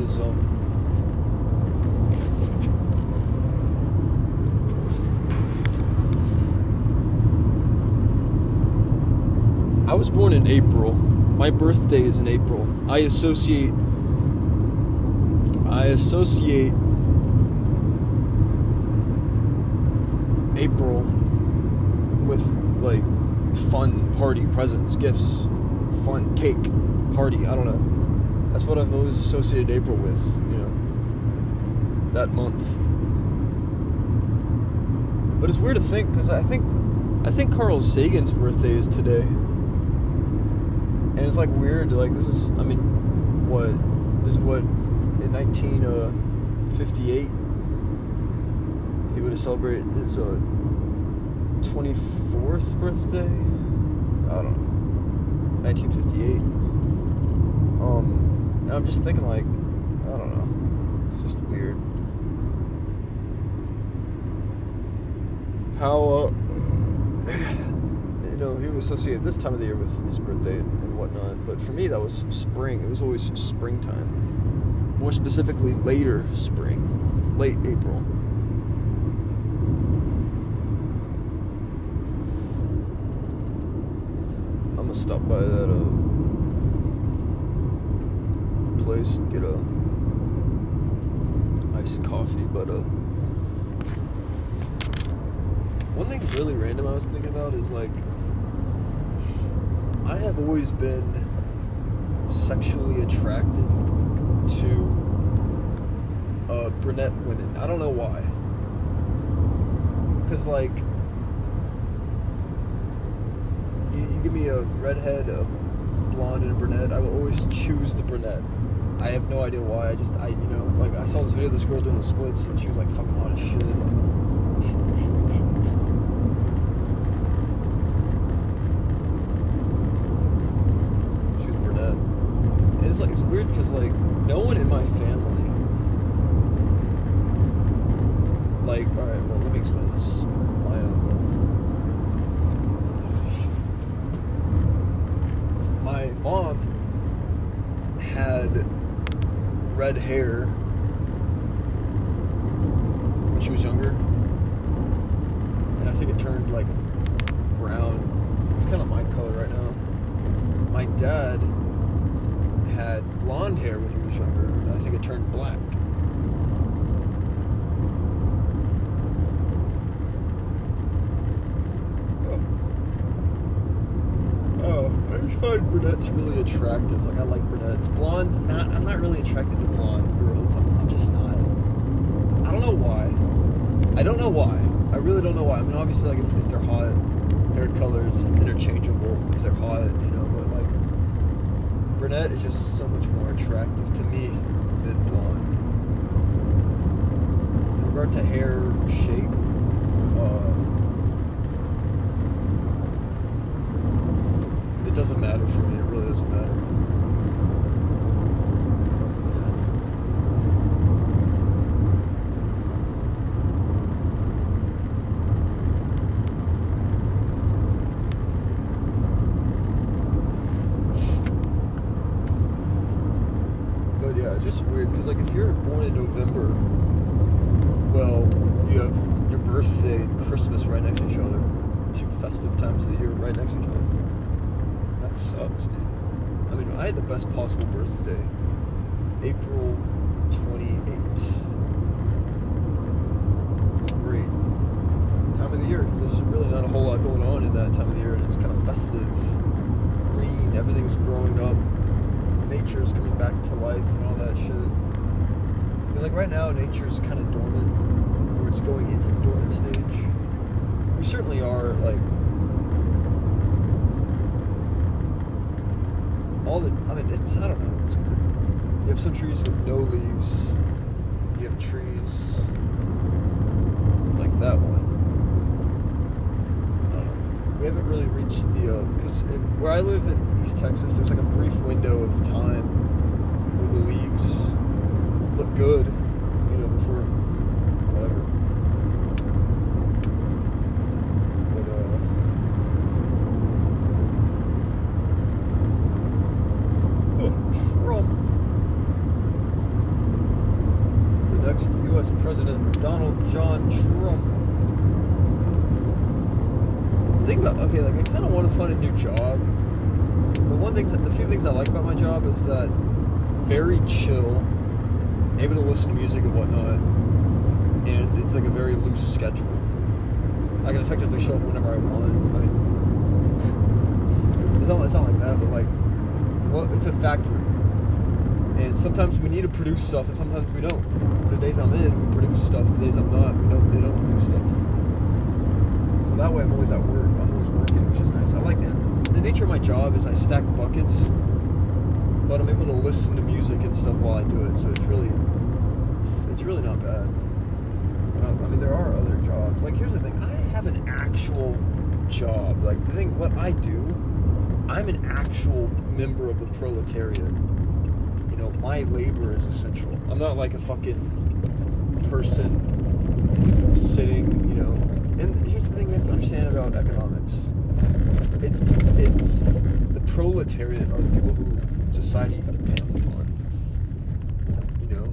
is I was born in April. My birthday is in April. I associate April with like fun, party, presents, gifts, fun, cake, party. I don't know. That's what I've always associated April with, that month. But it's weird to think, because I think Carl Sagan's birthday is today. And it's like weird, like this is in 1958, he would have celebrated his 24th birthday? I don't know. 1958. And I'm just thinking, like, I don't know. It's just weird. How, he would associate this time of the year with his birthday and whatnot. But for me, that was spring. It was always springtime. More specifically, later spring. Late April. I'm gonna stop by that place and get a iced coffee, but one thing really random I was thinking about is, like, I have always been sexually attracted to brunette women. I don't know why. Because, like, you give me a redhead, a blonde, and a brunette, I will always choose the brunette. I have no idea why. I saw this video of this girl doing the splits, and she was, like, fucking hot as shit. It's weird because, like, no one in my family, like, alright, well, let me explain this. My mom had red hair when she was younger, and I think it turned, like, brown. It's kind of my color right now. My dad had blonde hair when he was younger, and I think it turned black. I just find brunettes really attractive. Like, I like brunettes. Blondes, I'm not really attracted to blonde girls. I'm just not. I don't know why. I don't know why. I really don't know why. I mean, obviously, like, if they're hot, hair colors interchangeable if they're hot, but, like, brunette is just so much more attractive to me than blonde. In regard to hair shape, it doesn't matter for me. It really doesn't matter. It's just weird because, like, if you're born in November, well, you have your birthday and Christmas right next to each other. Two festive times of the year right next to each other. That sucks, dude. I mean, I had the best possible birthday. April 28th. It's a great time of the year because there's really not a whole lot going on in that time of the year, and it's kind of festive, green, everything's growing up. Nature's coming back to life and all that shit. But, like, right now, nature's kind of dormant, or it's going into the dormant stage. We certainly are, like, I don't know, it's weird. You have some trees with no leaves. You have trees like that one. We haven't really reached the, because where I live in East Texas, there's like a brief window of time where the leaves look good, before whatever. But, Trump. think about, okay, like I kind of want to find a new job. The few things I like about my job is that very chill, able to listen to music and whatnot, and it's like a very loose schedule. I can effectively show up whenever I want. I mean, it's not like that, but like, well, it's a factory. And sometimes we need to produce stuff, and sometimes we don't. The days I'm in, we produce stuff. The days I'm not, they don't produce stuff. So that way I'm always at work. I'm always working, which is nice. I like it. The nature of my job is I stack buckets, but I'm able to listen to music and stuff while I do it. So it's really not bad. I mean, there are other jobs. Like, here's the thing. I have an actual job. Like, the thing, what I do, I'm an actual member of the proletariat. You know, my labor is essential. I'm not like a fucking person sitting, you know. And here's the thing you have to understand about economics. It's the proletariat are the people who society depends upon. You know,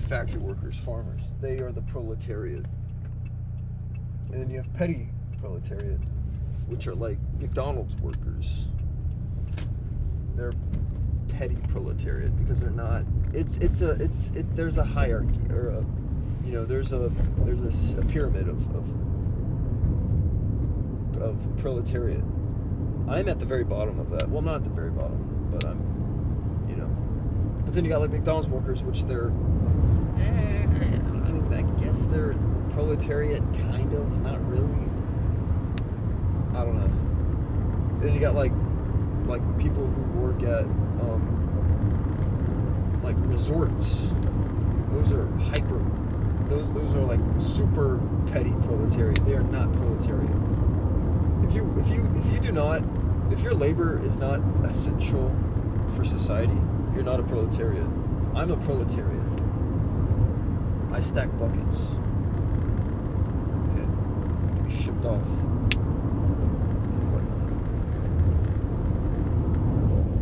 factory workers, farmers. They are the proletariat. And then you have petty proletariat, which are like McDonald's workers. They're petty proletariat because they're not. There's a hierarchy or a, you know, there's a pyramid of proletariat. I'm at the very bottom of that. Well, not at the very bottom, but I'm, you know. But then you got like McDonald's workers, which they're, I mean, I guess they're proletariat, kind of, not really. I don't know. Then you got like people who work at like resorts. Those are those are like super petty proletariat. They are not proletariat. If your labor is not essential for society, you're not a proletariat. I'm a proletariat. I stack buckets. Okay. Be shipped off. And whatnot.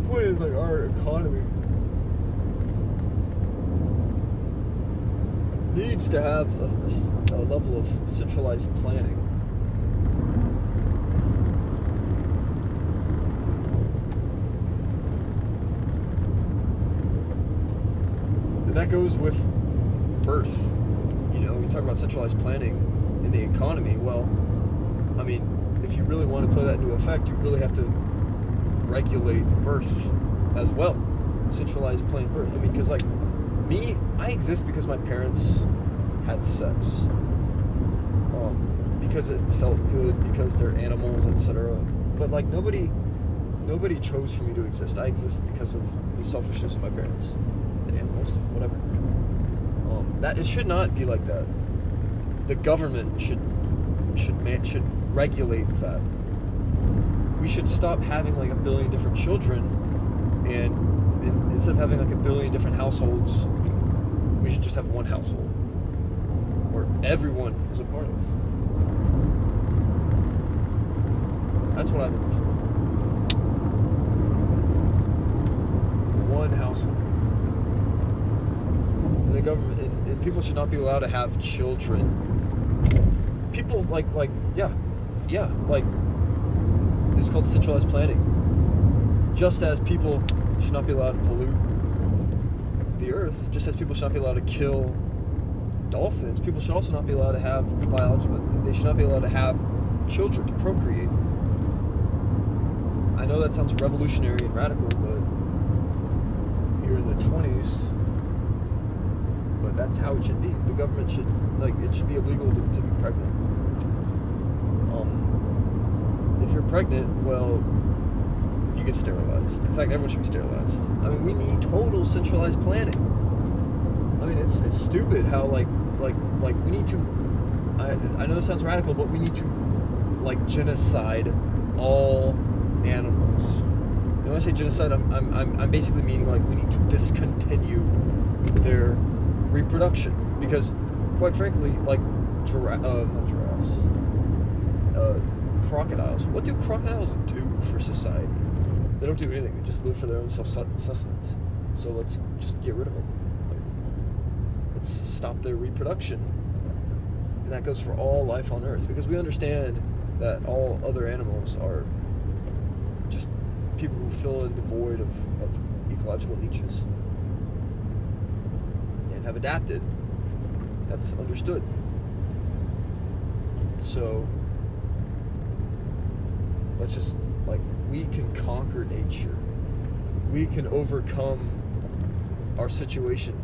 The point is, like, our economy needs to have a level of centralized planning. That goes with birth. You know, we talk about centralized planning in the economy. Well, I mean, if you really want to put that into effect, you really have to regulate birth as well. Centralized planned birth. I mean, because like me, I exist because my parents had sex. Because it felt good, because they're animals, etc. But like nobody chose for me to exist. I exist because of the selfishness of my parents. Animals, whatever. That it should not be like that. The government should regulate that. We should stop having like 1 billion different children, and instead of having like 1 billion different households, we should just have one household where everyone is a part of. That's what I'm looking for. One household. The government and people should not be allowed to have children. People like it's called centralized planning. Just as people should not be allowed to pollute the earth, just as people should not be allowed to kill dolphins, people should also not be allowed to have biological. They should not be allowed to have children to procreate. I know that sounds revolutionary and radical, but you're in the 20s. But that's how it should be. The government should, it should be illegal to be pregnant. If you're pregnant, well, you get sterilized. In fact, everyone should be sterilized. I mean, we need total centralized planning. I mean, it's stupid how we need to. I know this sounds radical, but we need to genocide all animals. And when I say genocide, I'm basically meaning we need to discontinue their reproduction, because quite frankly, crocodiles, what do crocodiles do for society? They don't do anything. They just live for their own self-sustenance. So let's just get rid of them. Let's stop their reproduction. And that goes for all life on Earth, because we understand that all other animals are just people who fill in the void of ecological niches and have adapted. That's understood. So let's just, like, we can conquer nature. We can overcome our situation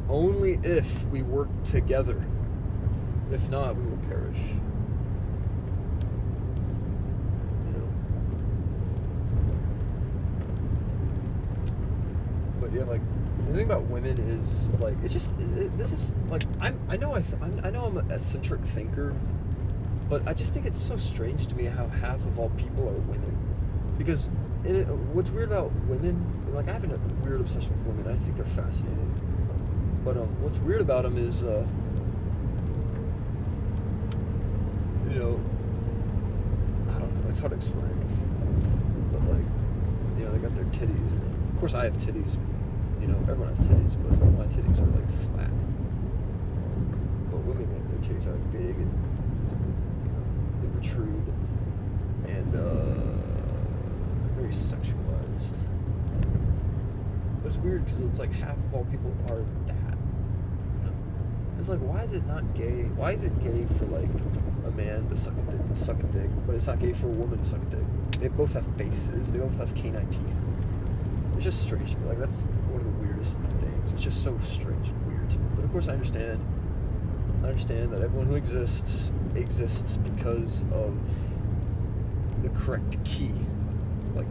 only if we work together. If not, we will perish. You know. But yeah, like, the thing about women is, like, it's just this is like I know I'm an eccentric thinker, but I just think it's so strange to me how half of all people are women. Because what's weird about women, like, I have a weird obsession with women. I think they're fascinating. But what's weird about them is, you know, I don't know. It's hard to explain. But, like, you know, they got their titties. And of course, I have titties. You know, everyone has titties, but my titties are, like, flat. But women, their titties are big and, you know, they protrude and very sexualized. But it's weird because it's like half of all people are that. You know? It's like, why is it not gay? Why is it gay for, like, a man to suck a dick, but it's not gay for a woman to suck a dick? They both have faces. They both have canine teeth. It's just strange to me. Like, that's one of the weirdest things. It's just so strange and weird to me. But of course, I understand that everyone who exists because of the correct key. Like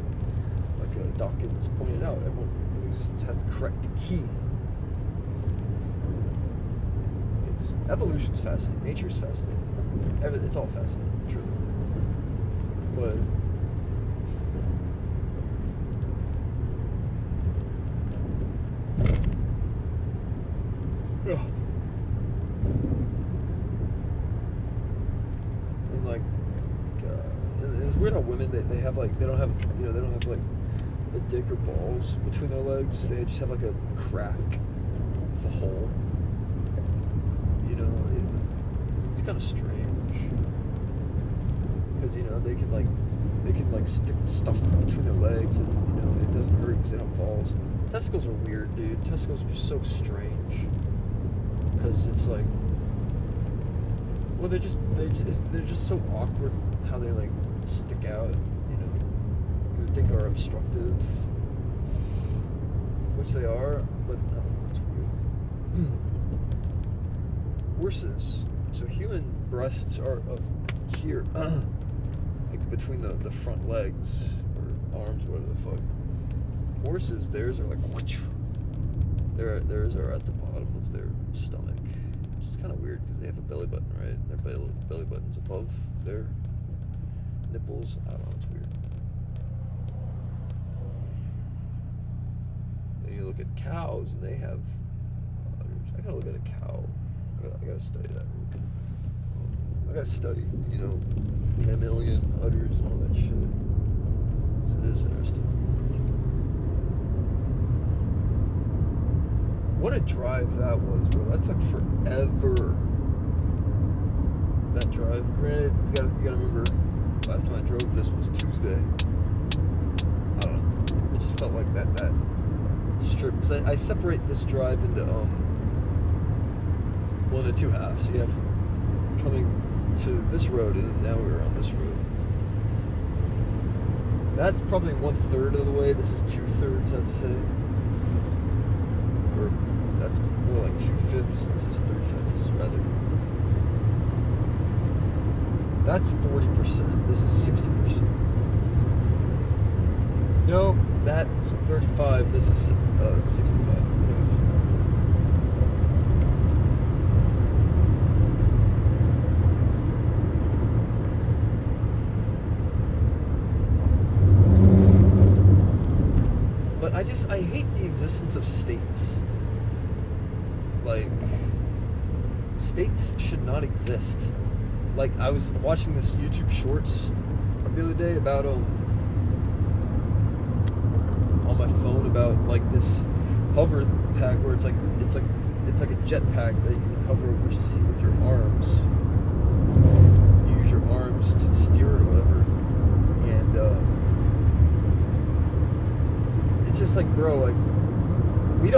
Dawkins pointed out, everyone who exists has the correct key. Evolution's fascinating. Nature's fascinating. It's all fascinating, truly. But yeah. And, like, and it's weird how women, they have, like, they don't have like a dick or balls between their legs. They just have, like, a crack with a hole. You know, it's kind of strange because, you know, they can stick stuff between their legs, and, you know, it doesn't hurt because they don't have balls. Testicles are weird, dude. Testicles are just so strange because it's like, well, they're just so awkward how they, like, stick out. You know, you would think are obstructive, which they are, but I don't know, it's weird. Horses. So human breasts are up here, like between the front legs or arms, whatever the fuck. Horses, theirs are like, theirs are at the bottom of their stomach, which is kind of weird because they have a belly button, right? Their belly button's above their nipples. I don't know, it's weird. Then you look at cows, and they have udders. I gotta look at a cow. I gotta study that. I gotta study, you know, mammalian udders and all that shit. So it is interesting. What a drive that was, bro. That took forever. That drive. Granted, you gotta remember, last time I drove this was Tuesday. I don't know. It just felt like that strip. Because I separate this drive into one of two halves. So you have coming to this road, and then now we're on this road. That's probably 1/3 of the way. This is 2/3, I'd say. Or that's more like 2/5. This is 3/5, rather. That's 40%. This is 60%. No, that's 35. This is 65. I hate the existence of states. Like, states should not exist. Like, I was watching this YouTube Shorts the other day about on my phone about, like, this hover pack where it's like a jet pack that you can hover over sea with your arms. You use your arms to steer like, bro, like, we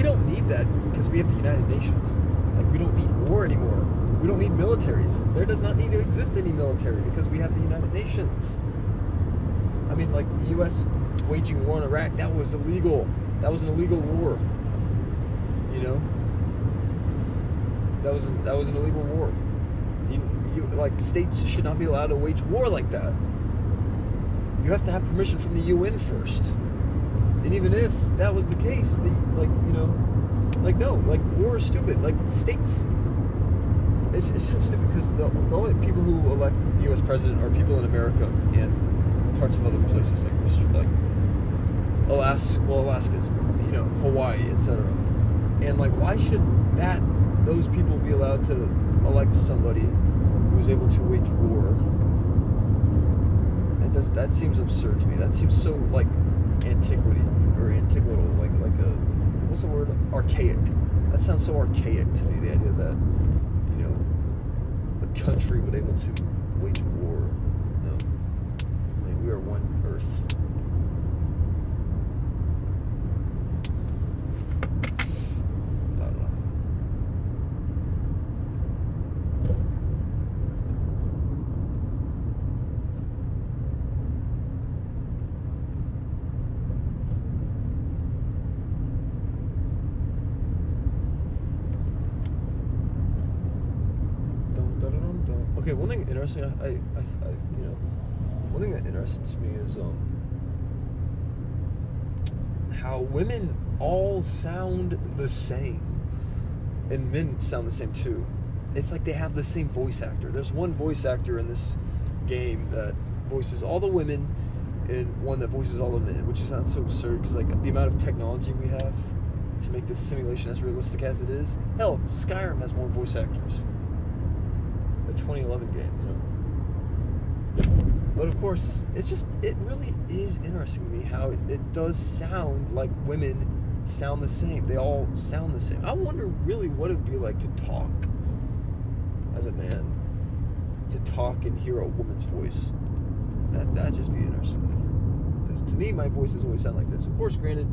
don't need that because we have the United Nations. Like, we don't need war anymore. We don't need militaries. There does not need to exist any military because we have the United Nations. I mean, like, the U.S. waging war in Iraq, that was illegal. That was an illegal war. You know? That was an illegal war. Like, states should not be allowed to wage war like that. You have to have permission from the UN first. And even if that was the case, no, war is stupid. Like, states, it's so stupid because the only people who elect the U.S. president are people in America and parts of other places like Alaska's, Hawaii, etc. And like, why should those people be allowed to elect somebody who's able to wage war? That seems absurd to me. That seems so like antiquity or antiquatal, like a what's the word? Archaic. That sounds so archaic to me. The idea that a country would able to wage war. No, I mean, we are one Earth. Okay, one thing interesting, one thing that interests me is how women all sound the same, and men sound the same too. It's like they have the same voice actor. There's one voice actor in this game that voices all the women, and one that voices all the men, which is not so absurd because like the amount of technology we have to make this simulation as realistic as it is. Hell, Skyrim has more voice actors. The 2011 game, But of course, it really is interesting to me how it does sound like women sound the same. They all sound the same. I wonder really what it would be like to talk as a man, to talk and hear a woman's voice. That'd just be interesting to me. Because to me, my voices always sound like this. Of course, granted,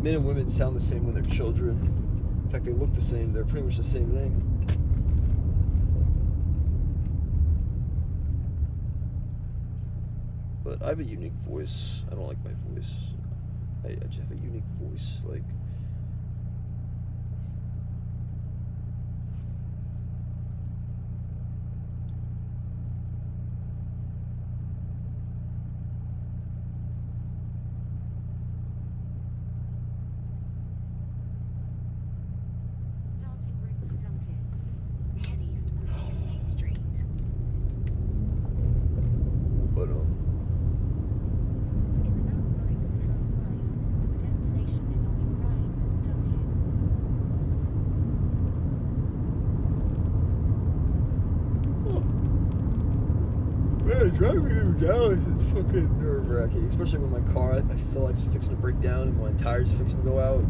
men and women sound the same when they're children. In fact, they look the same. They're pretty much the same thing. But I have a unique voice. I don't like my voice. I just have a unique voice. Like, starting route to Duncan. Head east on East Main Street. but driving through Dallas is fucking nerve-wracking, especially when my car, I feel like it's fixing to break down and my tire's fixing to go out.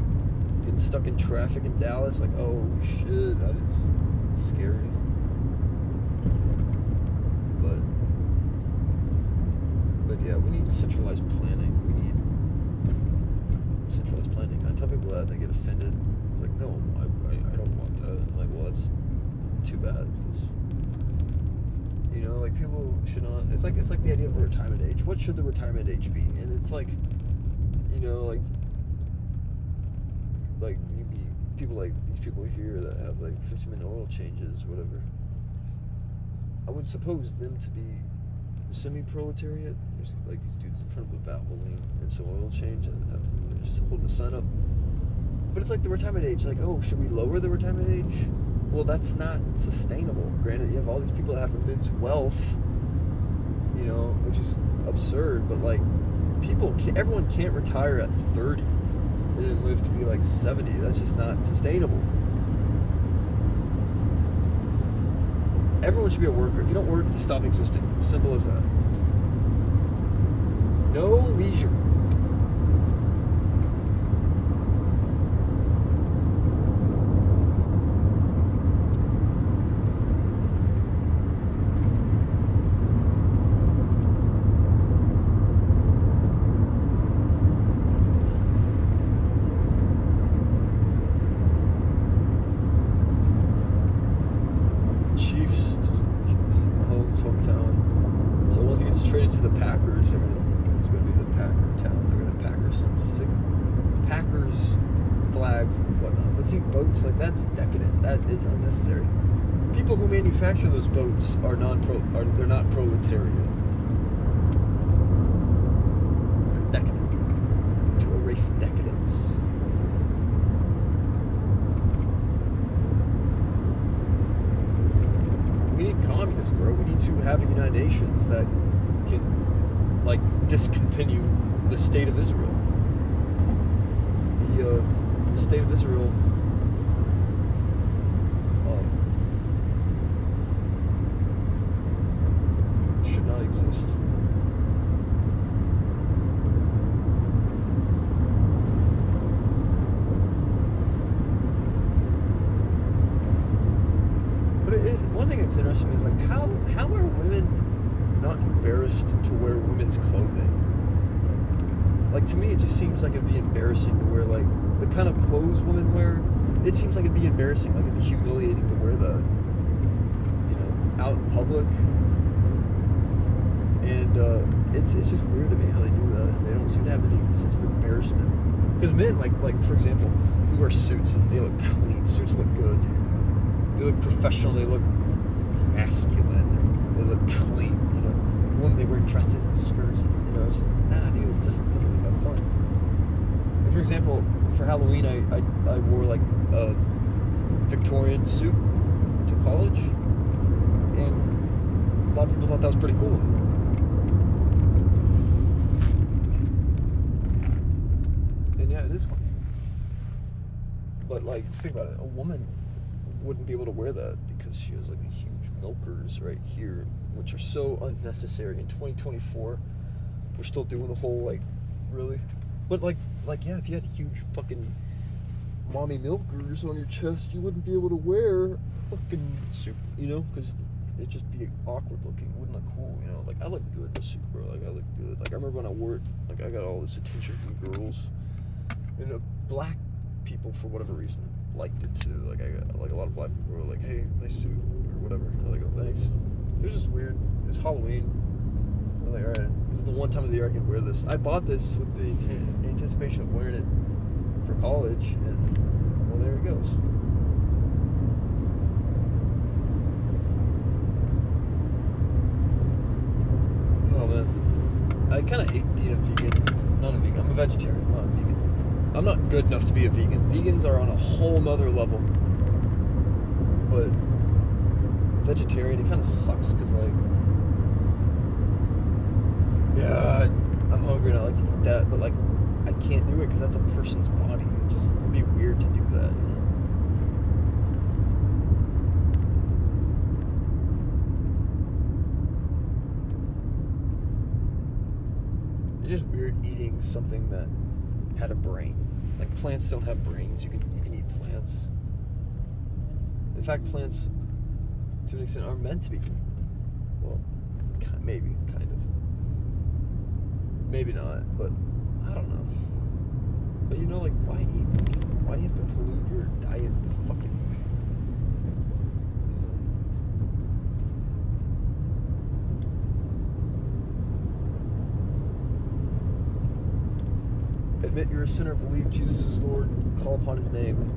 Getting stuck in traffic in Dallas, like, oh shit, that is scary. But yeah, we need centralized planning. We need centralized planning. I tell people that and they get offended. Like, no, I don't want that. I'm like, well, that's too bad because like people should not. It's like the idea of a retirement age. What should the retirement age be? And it's like, like maybe people like these people here that have like 50-minute oil changes, whatever. I would suppose them to be semi-proletariat. There's like these dudes in front of a Valvoline and some oil change. They're just holding a sign up. But it's like the retirement age. Like, oh, should we lower the retirement age? Well, that's not sustainable. Granted, you have all these people that have immense wealth, which is absurd. But like, everyone can't retire at 30 and then live to be like 70. That's just not sustainable. Everyone should be a worker. If you don't work, you stop existing. Simple as that. No leisure. traded to the Packers. It's going to be the Packer town. They're going to Packers flags and whatnot. But see, boats, like, that's decadent. That is unnecessary. People who manufacture those boats they're not proletariat. They're decadent. To erase decadence. We need communism, bro. We need to have a United Nations that can, like, discontinue the state of Israel. The state of Israel should not exist. But one thing that's interesting is, like, how are women not embarrassed to wear women's clothing? Like, to me, it just seems like it'd be embarrassing to wear, like, the kind of clothes women wear. It seems like it'd be embarrassing, like it'd be humiliating to wear that, you know, out in public. And it's just weird to me how they do that. They don't seem to have any sense of embarrassment. Because men, like for example, who wear suits and they look clean. Suits look good, dude. They look professional. They look masculine. They look clean. You know, women, they wear dresses and skirts. You know, it's just, nah, dude, it just doesn't look that fun. And for example, for Halloween, I wore like a Victorian suit to college, and a lot of people thought that was pretty cool. And yeah, it is cool. But like, think about it, a woman wouldn't be able to wear that because she has like these huge milkers right here, which are so unnecessary. In 2024, we're still doing the whole, like, really? But like yeah, if you had huge fucking mommy milkers on your chest, you wouldn't be able to wear a fucking suit, you know? Because it'd just be awkward looking. It wouldn't look cool, you know? Like, I look good in a suit, bro. Like, I look good. Like, I remember when I wore it, like, I got all this attention from girls. And black people, for whatever reason, liked it too. Like, I got, like, a lot of black people were like, hey, nice suit, or whatever. And I'm like, oh, thanks. It was just weird. It was Halloween. So I'm like, alright, this is the one time of the year I can wear this. I bought this with the anticipation of wearing it for college, and, well, there it goes. Oh, man. I kind of hate being a vegan. Not a vegan. I'm a vegetarian, not a vegan. I'm not good enough to be a vegan. Vegans are on a whole nother level. But vegetarian, it kind of sucks because, like, yeah, I'm hungry and I like to eat that, but, like, I can't do it because that's a person's body. It just would be weird to do that, you know? It's just weird eating something that had a brain. Like, plants don't have brains. You can eat plants. In fact, plants, to an extent, are meant to be eaten. Well, maybe, kind of. Maybe not, but I don't know. But you know, like, why eat? Why do you have to pollute your diet with fucking... Admit you're a sinner, believe Jesus is Lord, call upon his name.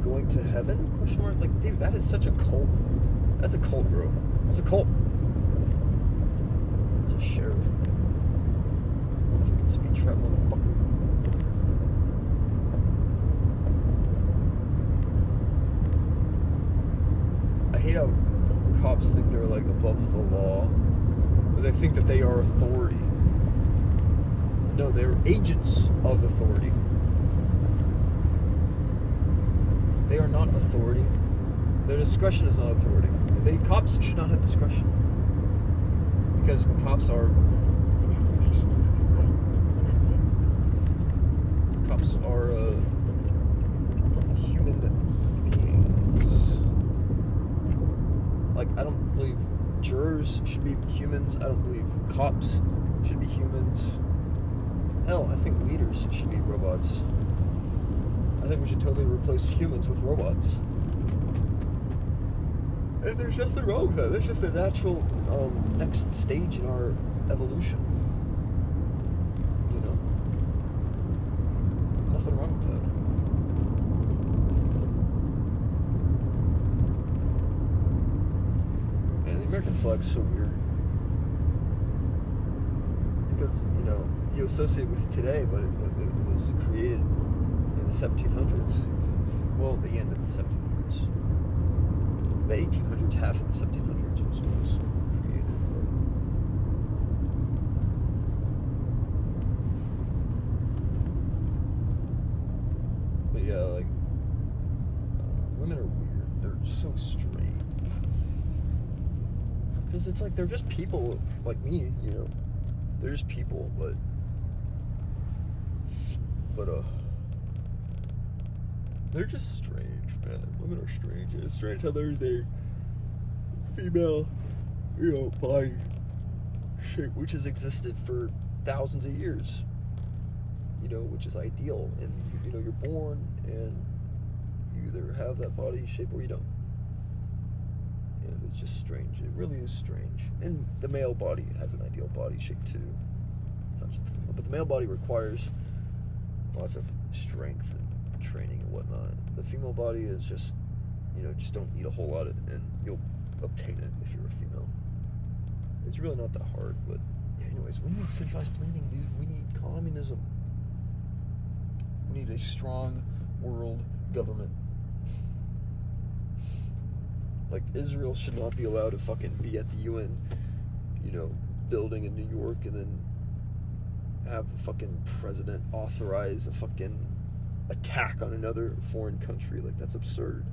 Going to heaven? Question mark? Like, dude, that is such a cult. That's a cult, bro. It's a cult. It's a sheriff. Fucking speed trap motherfucker. I hate how cops think they're, like, above the law. Or they think that they are authority. No, they're agents of authority. They are not authority. Their discretion is not authority. Cops should not have discretion. Because cops are... The destination is on your right. Duncan. Cops are human beings. Like, I don't believe jurors should be humans. I don't believe cops should be humans. Hell, I think leaders should be robots. I think we should totally replace humans with robots. And there's nothing wrong with that. That's just a natural next stage in our evolution. You know? Nothing wrong with that. Man, the American flag's so weird. Because, you know, you associate with today, but it was created in the 1700s. Well, the end of the 1700s. The 1800s, half of the 1700s was when it was created. But yeah, like, women are weird. They're so strange. Because it's like they're just people like me, you know. They're just people, but they're just strange, man. Women are strange. It's strange how there's a female, you know, body shape which has existed for thousands of years. You know, which is ideal, and you know, you're born and you either have that body shape or you don't. And it's just strange. It really is strange. And the male body has an ideal body shape too. It's not just the female, but the male body requires lots of strength and training and whatnot. The female body is just, you know, just don't eat a whole lot and you'll obtain it if you're a female. It's really not that hard, but yeah, anyways, we need centralized planning, dude. We need communism. We need a strong world government. Like, Israel should not be allowed to fucking be at the UN, you know, building in New York and then have the fucking president authorize a fucking attack on another foreign country. Like, that's absurd.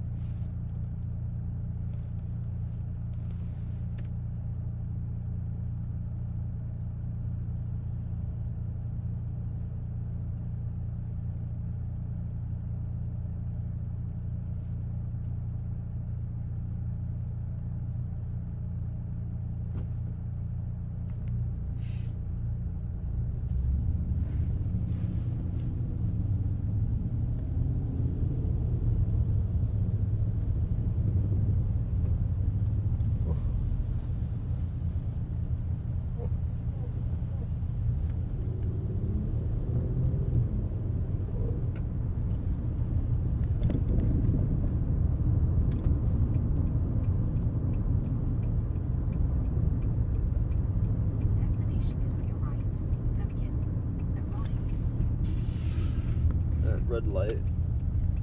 Red light.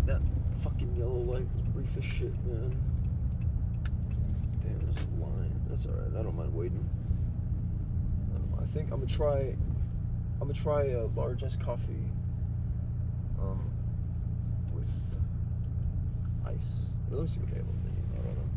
That fucking yellow light was brief as shit, man. Damn, there's a line. That's alright. I don't mind waiting. I think I'm gonna try a large iced coffee with ice. Let me see what they have on the menu. I don't know.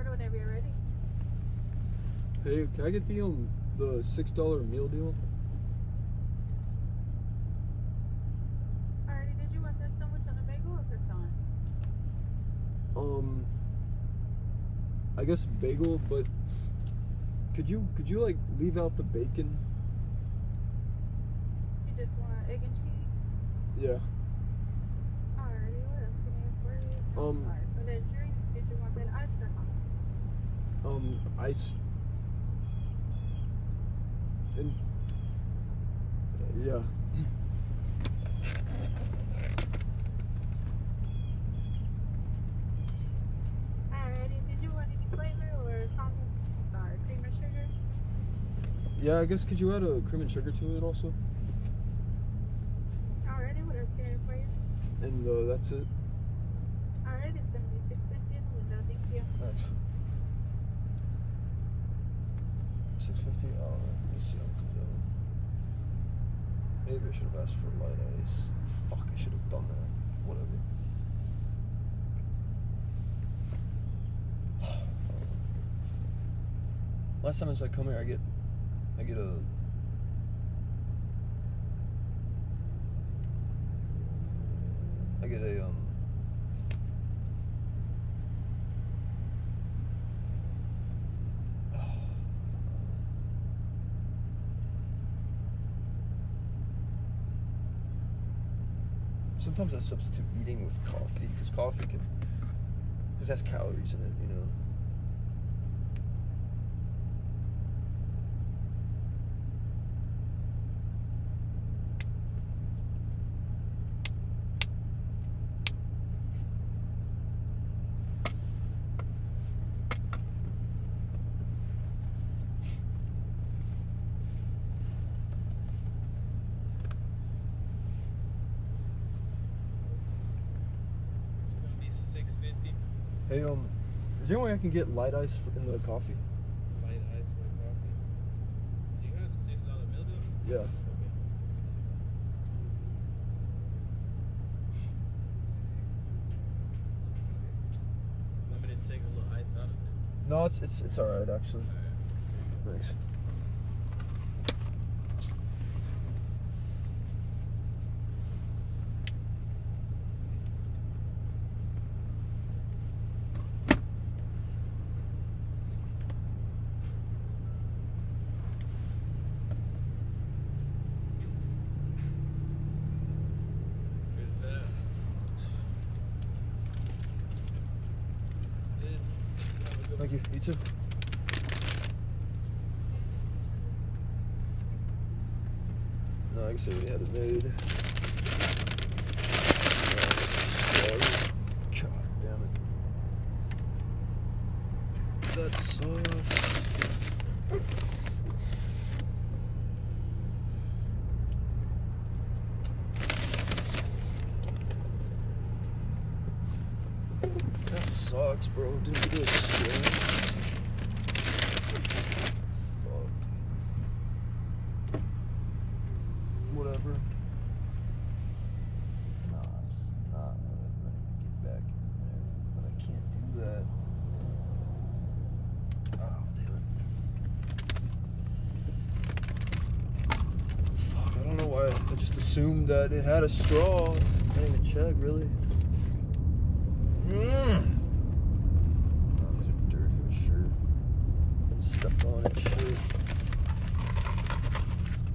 Whenever you're ready. Hey, can I get the $6 meal deal? Alrighty, did you want the sandwich on a bagel or croissant? I guess bagel, but could you like leave out the bacon? You just want egg and cheese? Yeah. Alrighty, what else can I get for you? Alright, so that drink, did you want that iced or hot? Ice. And yeah. Alrighty, Cream and sugar. Yeah, I guess could you add a cream and sugar to it also? Already, what else can I for you? And that's it. Alright, it's gonna be $6.50 in the window. Thank you. Thanks. $6.50. Oh, let me see how it comes out. Maybe I should have asked for light ice. Fuck, I should have done that. Whatever. Last time I come here, I get a sometimes I substitute eating with coffee because that's calories in it, you know. Hey, is there any way I can get light ice in the coffee? Light ice for coffee. Do you have the $6 meal deal? Yeah. Okay. Want me to take a little ice out of it? No, it's all right actually. Alright. Thanks. Where's that? Is this? Have a good Thank you. You too. No, I guess they already had it made. God damn it. That sucks. That sucks, bro. Didn't do it straight. Fuck. Whatever. Nah, it's not. I need to get back in there. But I can't do that. Oh, damn it. Fuck, I don't know why. I just assumed that it had a straw. I didn't even check, really. Oh, these are dirty as shit. Been stepped on and shit.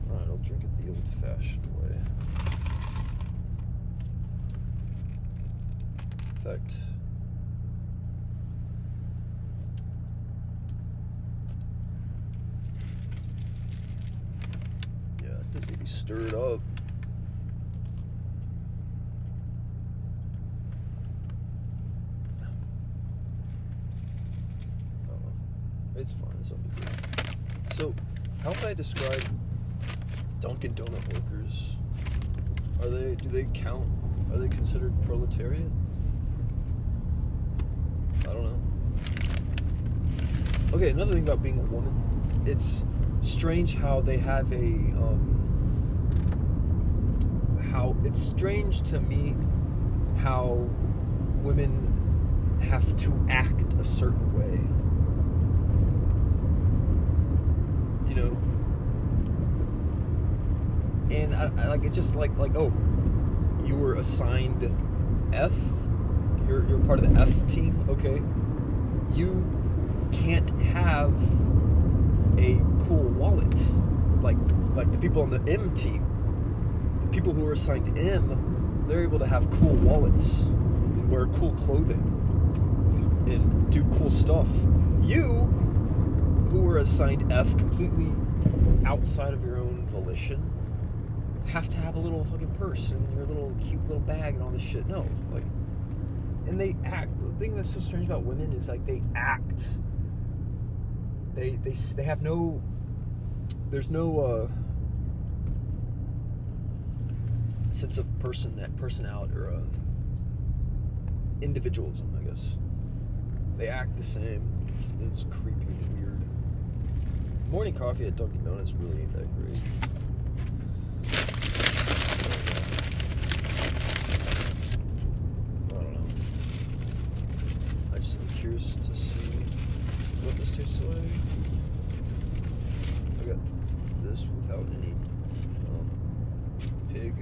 Alright, I'll drink it the old-fashioned way. In fact, yeah, it does need to be stirred up. It's fine. It's all good. So, how would I describe Dunkin' Donut workers? Do they count? Are they considered proletariat? I don't know. Okay, another thing about being a woman, it's strange how they have it's strange to me how women have to act a certain way. You know, and I like it's just like oh, you were assigned F, you're part of the F team, okay? You can't have a cool wallet like the people on the M team. The people who are assigned M, they're able to have cool wallets and wear cool clothing and do cool stuff. You, who were assigned F completely outside of your own volition, have to have a little fucking purse and your little cute little bag and all this shit. No, like, and they act. The thing that's so strange about women is like they act they have no, there's no sense of personality or individualism, I guess. They act the same. It's creepy and weird. Morning coffee at Dunkin' Donuts really ain't that great. I don't know. I just am curious to see what this tastes like. I got this without any pig.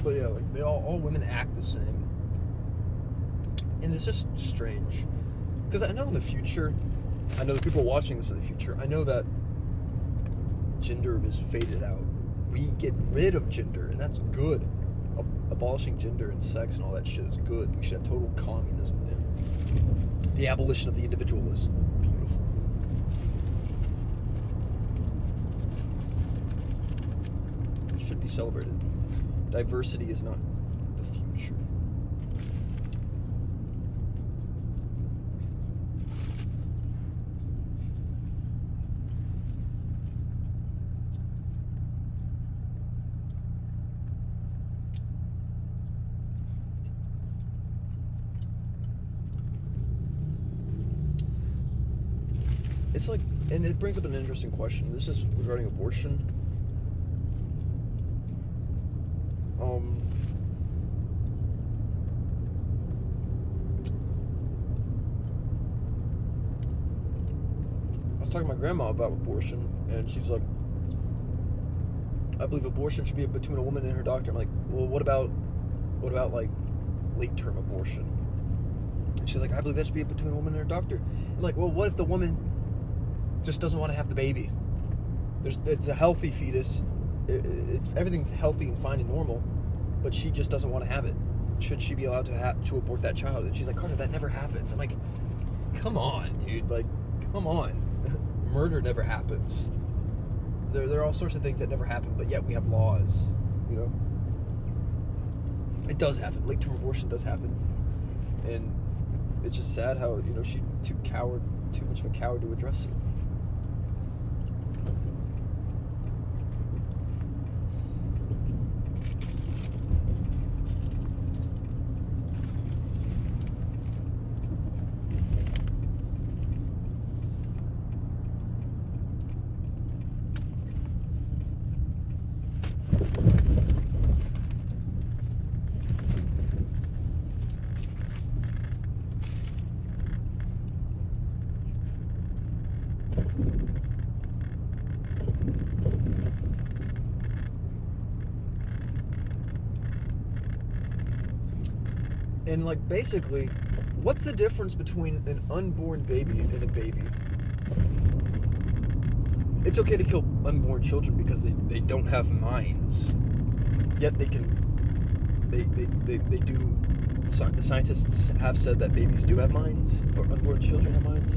But yeah, like all women act the same, and it's just strange. Because I know in the future, I know the people watching this in the future, I know that gender is faded out. We get rid of gender, and that's good. Abolishing gender and sex and all that shit is good. We should have total communism. And the abolition of the individual is beautiful. It should be celebrated. Diversity is not the future. It's like, and it brings up an interesting question. This is regarding abortion. I was talking to my grandma about abortion, and she's like, I believe abortion should be between a woman and her doctor. I'm like, well, what about like late-term abortion? And she's like, I believe that should be between a woman and her doctor. I'm like, well, what if the woman just doesn't want to have the baby? It's a healthy fetus. It's everything's healthy and fine and normal, but she just doesn't want to have it. Should she be allowed to abort that child? And she's like, Carter, that never happens. I'm like, come on, dude. Like, come on. Murder never happens. There are all sorts of things that never happen, but yet we have laws. You know, it does happen. Late-term abortion does happen, and it's just sad how she's too much of a coward to address it. And like basically, what's the difference between an unborn baby and a baby? It's okay to kill unborn children because they don't have minds. Yet they do. The scientists have said that babies do have minds, or unborn children have minds.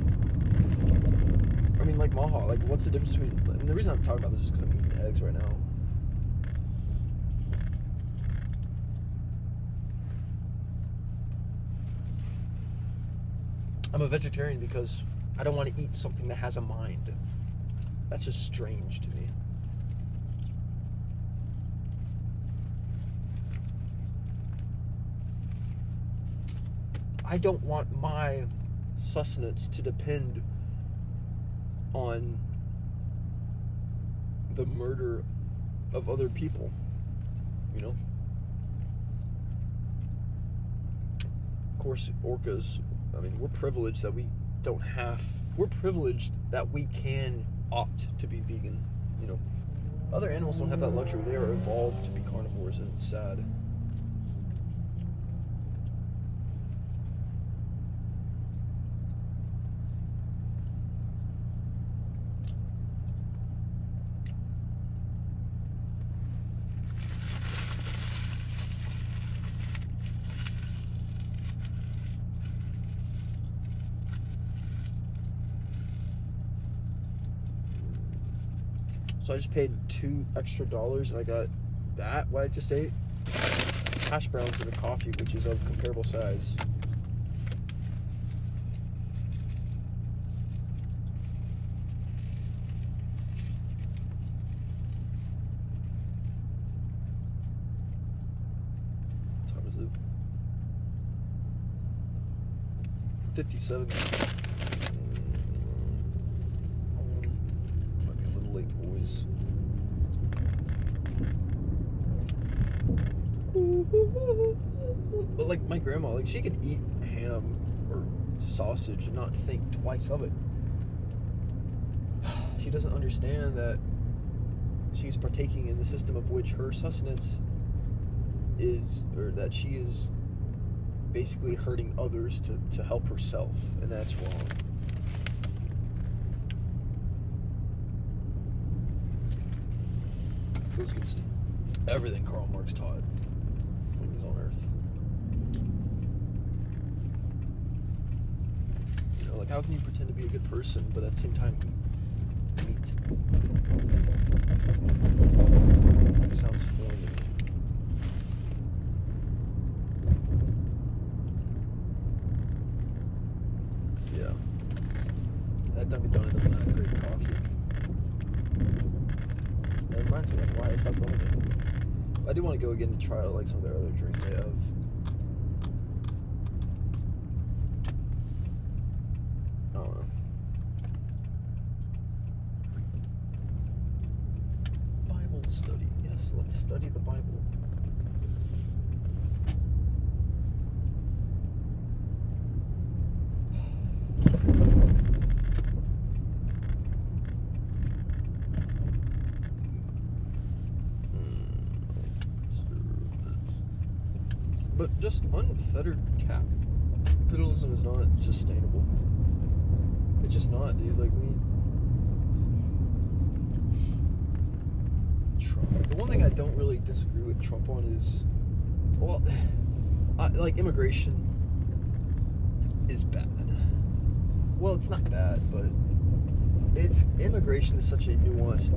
I mean, like Maha, like what's the difference between? And the reason I'm talking about this is because I'm eating eggs right now. I'm a vegetarian because I don't want to eat something that has a mind. That's just strange to me. I don't want my sustenance to depend on the murder of other people, Of course, orcas, I mean, we're privileged that we can opt to be vegan, Other animals don't have that luxury. They are evolved to be carnivores, and it's sad. So I just paid $2 extra, and I got that. What I just ate, hash browns and a coffee, which is of comparable size. What time is it? 57. Might be a little late, boys. But like my grandma, like she can eat ham or sausage and not think twice of it. She doesn't understand that she's partaking in the system of which her sustenance is, or that she is basically hurting others to help herself, and that's wrong. Goes against everything Karl Marx taught when he was on Earth. You know, like how can you pretend to be a good person but at the same time eat meat? That sounds foreign to me. Yeah. That Dunkin' Donut doesn't have great coffee. That reminds me of why I stopped going there. I do want to go again to try out like some of their other drinks they have. I don't know. Bible study. Yes, let's study the Bible. But just unfettered capitalism is not sustainable. It's just not, dude. Like, we Trump. The one thing I don't really disagree with Trump on is, well, like immigration is bad. Well, it's not bad, but immigration is such a nuanced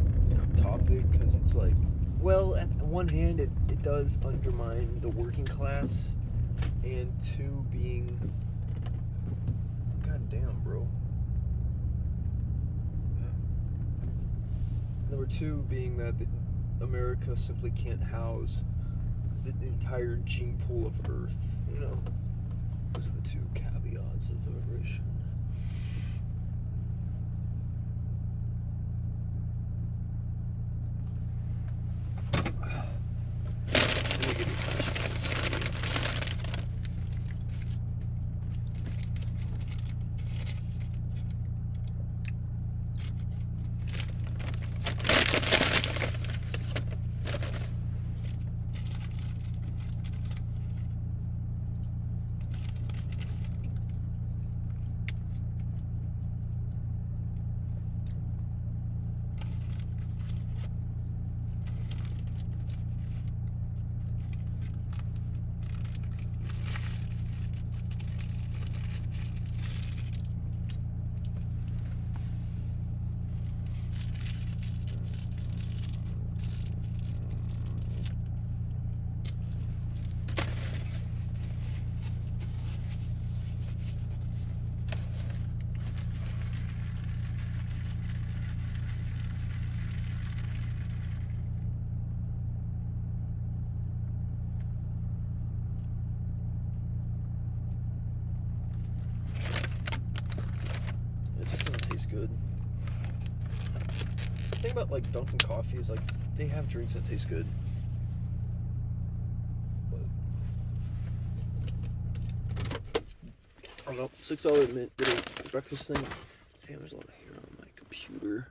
topic because it's like, well, at one hand, it does undermine the working class, and two, being, goddamn, bro. Number two, being that America simply can't house the entire gene pool of Earth. You know, those are the two caveats of immigration. Good. The thing about like Dunkin' Coffee is like they have drinks that taste good. But I don't know, $6 mint little breakfast thing. Damn, there's a lot of hair on my computer.